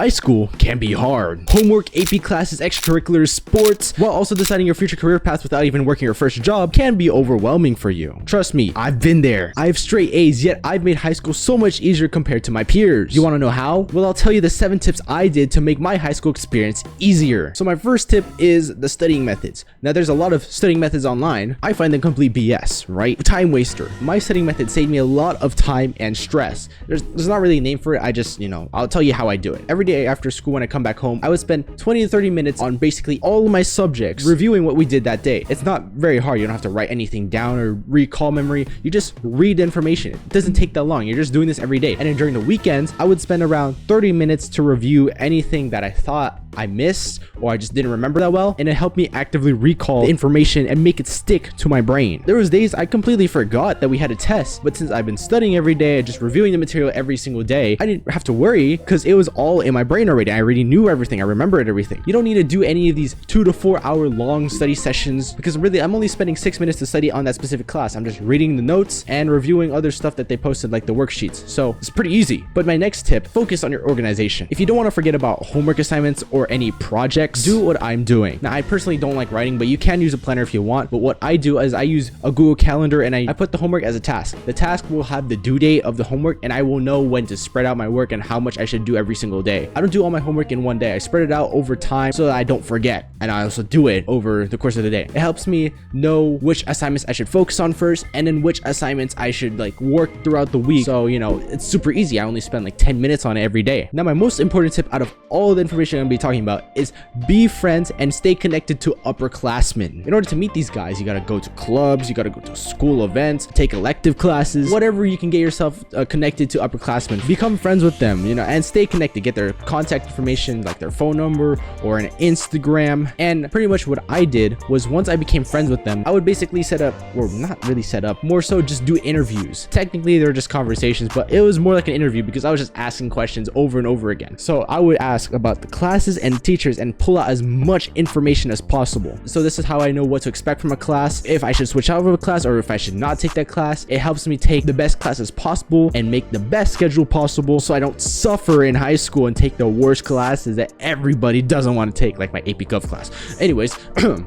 High school can be hard. Homework, AP classes, extracurriculars, sports, while also deciding your future career path without even working your first job can be overwhelming for you. Trust me, I've been there. I have straight A's, yet I've made high school so much easier compared to my peers. You want to know how? Well, I'll tell you the 7 tips I did to make my high school experience easier. So my first tip is the studying methods. Now there's a lot of studying methods online. I find them complete BS, right? Time waster. My studying method saved me a lot of time and stress. There's not really a name for it. I just, I'll tell you how I do it. Every day after school when I come back home, I would spend 20 to 30 minutes on basically all of my subjects, reviewing what we did that day. It's not very hard. You don't have to write anything down or recall memory. You just read the information. It doesn't take that long. You're just doing this every day. And then during the weekends, I would spend around 30 minutes to review anything that I thought I missed or I just didn't remember that well, and it helped me actively recall the information and make it stick to my brain. There was days I completely forgot that we had a test, but since I've been studying every day, just reviewing the material every single day, I didn't have to worry because it was all in my brain already. I already knew everything. I remembered everything. You don't need to do any of these 2 to 4 hour long study sessions because really I'm only spending 6 minutes to study on that specific class. I'm just reading the notes and reviewing other stuff that they posted, like the worksheets. So it's pretty easy. But my next tip, focus on your organization. If you don't want to forget about homework assignments or any projects, do what I'm doing. Now, I personally don't like writing, but you can use a planner if you want. But what I do is I use a Google Calendar and I put the homework as a task. The task will have the due date of the homework and I will know when to spread out my work and how much I should do every single day. I don't do all my homework in one day. I spread it out over time so that I don't forget, and I also do it over the course of the day. It helps me know which assignments I should focus on first and then which assignments I should work throughout the week. So, it's super easy. I only spend 10 minutes on it every day. Now, my most important tip out of all the information I'm going to be talking about is be friends and stay connected to upperclassmen. In order to meet these guys, you got to go to clubs, you got to go to school events, take elective classes, whatever you can get yourself connected to upperclassmen. Become friends with them, and stay connected. Get their contact information, like their phone number or an Instagram. And pretty much what I did was once I became friends with them, I would basically set up, or not really set up, more so just do interviews. Technically, they were just conversations, but it was more like an interview because I was just asking questions over and over again. So I would ask about the classes and teachers and pull out as much information as possible. So this is how I know what to expect from a class, if I should switch out of a class or if I should not take that class. It helps me take the best classes possible and make the best schedule possible so I don't suffer in high school and take the worst classes that everybody doesn't want to take, like my AP Gov class. Anyways,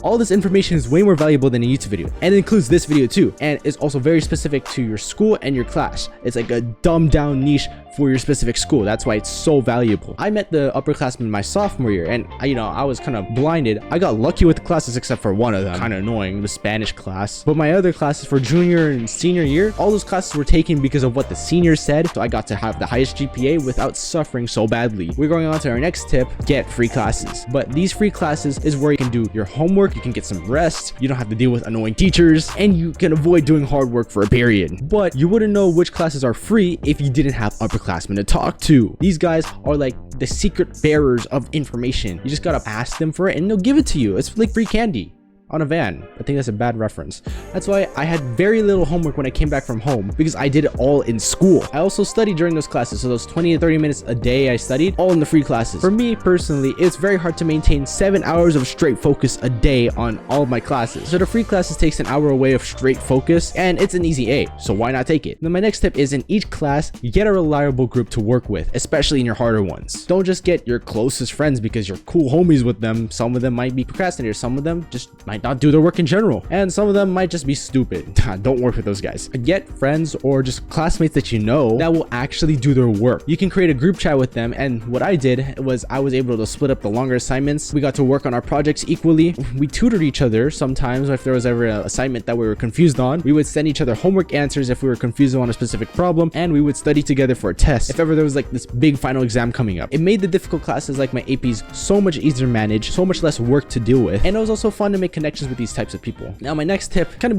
all this information is way more valuable than a YouTube video, and it includes this video too, and it's also very specific to your school and your class. It's like a dumbed down niche for your specific school. That's why it's so valuable. I met the upperclassmen my sophomore year, and I was kind of blinded. I got lucky with the classes except for one of them, kind of annoying, the Spanish class. But my other classes for junior and senior year, all those classes were taken because of what the seniors said, so I got to have the highest GPA without suffering so badly. We're going on to our next tip, get free classes. But these free classes is where you can do your homework, you can get some rest, you don't have to deal with annoying teachers, and you can avoid doing hard work for a period. But you wouldn't know which classes are free if you didn't have upperclassmen to talk to. These guys are like the secret bearers of information. You just gotta ask them for it and they'll give it to you. It's like free candy on a van. I think that's a bad reference. That's why I had very little homework when I came back from home, because I did it all in school. I also studied during those classes, so those 20 to 30 minutes a day I studied, all in the free classes. For me personally, it's very hard to maintain 7 hours of straight focus a day on all of my classes. So the free classes takes an hour away of straight focus, and it's an easy A, so why not take it? Then my next tip is in each class, you get a reliable group to work with, especially in your harder ones. Don't just get your closest friends because you're cool homies with them. Some of them might be procrastinators, some of them just might not do their work in general, and some of them might just be stupid. Don't work with those guys. Get friends or just classmates that you know that will actually do their work. You can create a group chat with them, and what I did was I was able to split up the longer assignments. We got to work on our projects equally. We tutored each other sometimes if there was ever an assignment that we were confused on. We would send each other homework answers if we were confused on a specific problem, and we would study together for a test if ever there was like this big final exam coming up. It made the difficult classes like my APs so much easier to manage, so much less work to deal with, and it was also fun to make connections with these types of people. Now, my next tip kind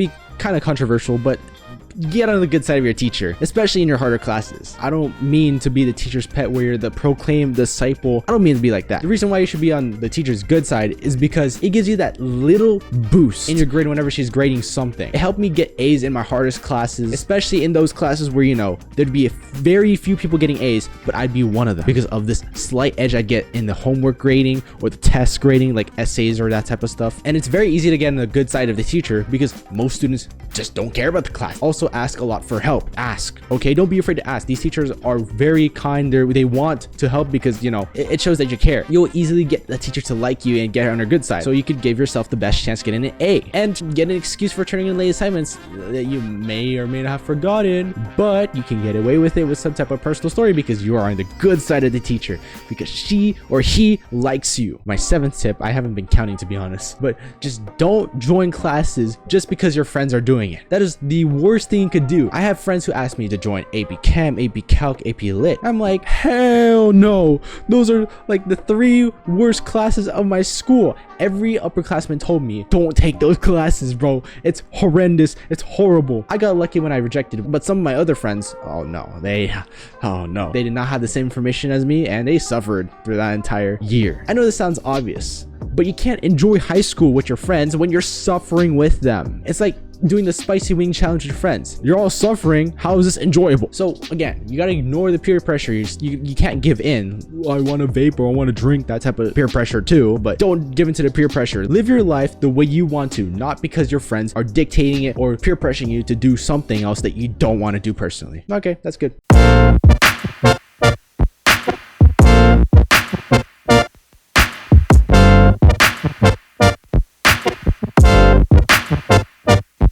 of controversial, but get on the good side of your teacher, especially in your harder classes. I don't mean to be the teacher's pet where you're the proclaimed disciple. I don't mean to be like that. The reason why you should be on the teacher's good side is because it gives you that little boost in your grade whenever she's grading something. It helped me get A's in my hardest classes, especially in those classes where, there'd be very few people getting A's, but I'd be one of them because of this slight edge I get in the homework grading or the test grading, like essays or that type of stuff. And it's very easy to get on the good side of the teacher because most students just don't care about the class. Also, also ask a lot for help. Ask, okay? Don't be afraid to ask. These teachers are very kind. They want to help because, you know, it shows that you care. You'll easily get the teacher to like you and get on her good side. So you could give yourself the best chance to get an A and get an excuse for turning in late assignments that you may or may not have forgotten, but you can get away with it with some type of personal story because you are on the good side of the teacher because she or he likes you. My 7th tip, I haven't been counting to be honest, but just don't join classes just because your friends are doing it. That is the worst thing you could do. I have friends who ask me to join AP Chem, AP Calc, AP Lit. I'm like, hell no. Those are like the 3 worst classes of my school. Every upperclassman told me, don't take those classes, bro. It's horrendous. It's horrible. I got lucky when I rejected it, but some of my other friends, oh no, they did not have the same information as me and they suffered for that entire year. I know this sounds obvious, but you can't enjoy high school with your friends when you're suffering with them. It's like doing the spicy wing challenge with friends. You're all suffering. How is this enjoyable? So again, you gotta ignore the peer pressure. You can't give in. I want to vape or I want to drink, that type of peer pressure too, but don't give in to the peer pressure. Live your life the way you want to, not because your friends are dictating it or peer pressuring you to do something else that you don't want to do personally. Okay, that's good.